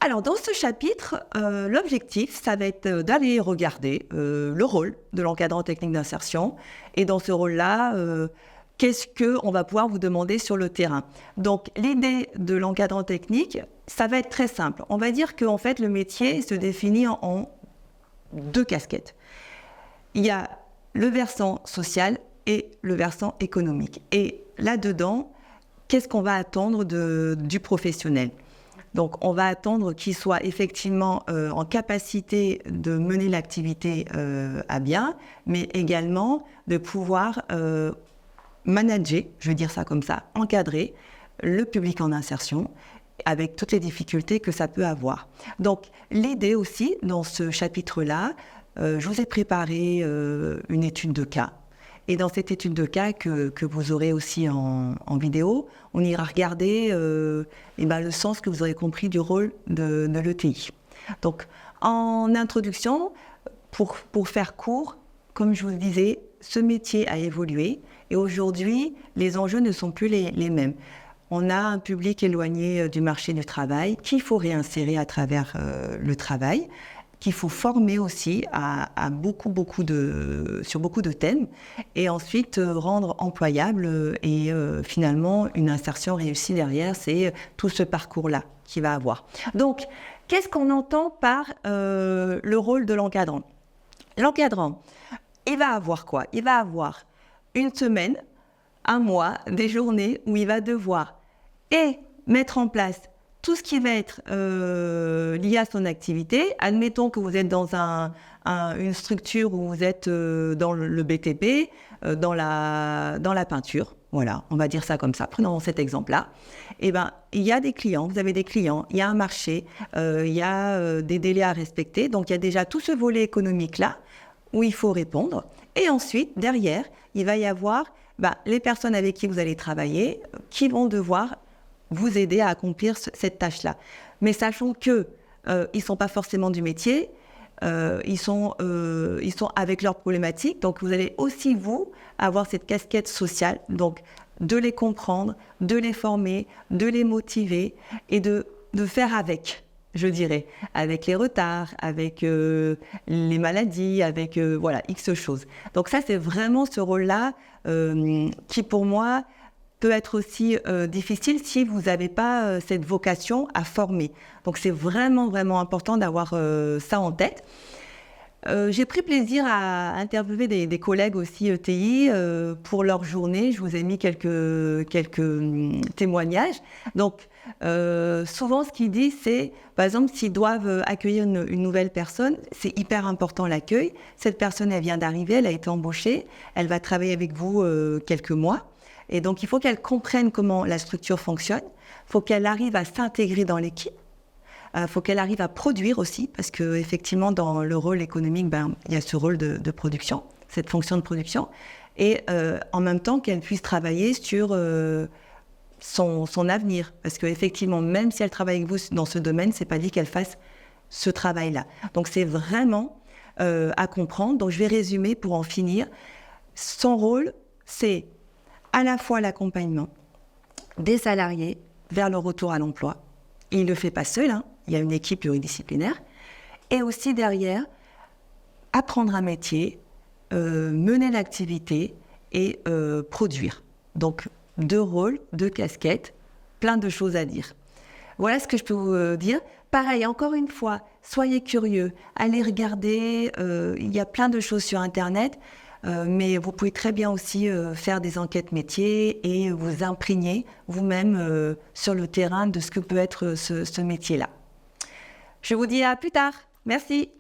Alors, dans ce chapitre, l'objectif, ça va être d'aller regarder le rôle de l'encadrant technique d'insertion. Et dans ce rôle-là, qu'est-ce qu'on va pouvoir vous demander sur le terrain. Donc, l'idée de l'encadrant technique, ça va être très simple. On va dire qu'en fait, le métier se définit en deux casquettes. Il y a le versant social et le versant économique. Et là-dedans, qu'est-ce qu'on va attendre du professionnel ? Donc, on va attendre qu'il soit effectivement en capacité de mener l'activité à bien, mais également de pouvoir manager, je vais dire ça comme ça, encadrer le public en insertion avec toutes les difficultés que ça peut avoir. Donc, l'idée aussi, dans ce chapitre-là, je vous ai préparé une étude de cas. Et dans cette étude de cas que vous aurez aussi en vidéo, on ira regarder le sens que vous aurez compris du rôle de l'ETI. Donc, en introduction, pour faire court, comme je vous le disais, ce métier a évolué et aujourd'hui, les enjeux ne sont plus les mêmes. On a un public éloigné du marché du travail qu'il faut réinsérer à travers le travail, qu'il faut former aussi sur beaucoup de thèmes et ensuite rendre employable et finalement une insertion réussie derrière, c'est tout ce parcours-là qu'il va avoir. Donc, qu'est-ce qu'on entend par le rôle de l'encadrant ? L'encadrant, il va avoir quoi ? Il va avoir une semaine, un mois, des journées où il va devoir mettre en place tout ce qui va être lié à son activité. Admettons que vous êtes dans une structure où vous êtes dans le BTP, dans la peinture. Voilà, on va dire ça comme ça. Prenons cet exemple-là. Eh ben, il y a des clients, vous avez des clients, il y a un marché, il y a des délais à respecter. Donc, il y a déjà tout ce volet économique-là où il faut répondre. Et ensuite, derrière, il va y avoir les personnes avec qui vous allez travailler qui vont devoir vous aider à accomplir cette tâche-là. Mais sachant qu'ils ne sont pas forcément du métier, ils sont avec leurs problématiques, donc vous allez aussi, vous, avoir cette casquette sociale, donc de les comprendre, de les former, de les motiver et de faire avec, je dirais, avec les retards, avec les maladies, avec X choses. Donc ça, c'est vraiment ce rôle-là qui, pour moi, peut être aussi difficile si vous n'avez pas cette vocation à former. Donc, c'est vraiment, vraiment important d'avoir ça en tête. J'ai pris plaisir à interviewer des collègues aussi ETI pour leur journée. Je vous ai mis quelques témoignages. Donc, souvent, ce qu'ils disent, c'est, par exemple, s'ils doivent accueillir une nouvelle personne, c'est hyper important l'accueil. Cette personne, elle vient d'arriver, elle a été embauchée, elle va travailler avec vous quelques mois. Et donc, il faut qu'elle comprenne comment la structure fonctionne. Il faut qu'elle arrive à s'intégrer dans l'équipe. Il faut qu'elle arrive à produire aussi, parce qu'effectivement, dans le rôle économique, il y a ce rôle de production, cette fonction de production. Et en même temps, qu'elle puisse travailler sur son avenir. Parce qu'effectivement, même si elle travaille avec vous dans ce domaine, ce n'est pas dit qu'elle fasse ce travail-là. Donc, c'est vraiment à comprendre. Donc, je vais résumer pour en finir. Son rôle, c'est à la fois l'accompagnement des salariés vers le retour à l'emploi. Et il ne le fait pas seul, il y a une équipe pluridisciplinaire. Et aussi derrière, apprendre un métier, mener l'activité et produire. Donc, 2 rôles, 2 casquettes, plein de choses à dire. Voilà ce que je peux vous dire. Pareil, encore une fois, soyez curieux, allez regarder, il y a plein de choses sur Internet. Mais vous pouvez très bien aussi faire des enquêtes métiers et vous imprégner vous-même sur le terrain de ce que peut être ce métier-là. Je vous dis à plus tard. Merci.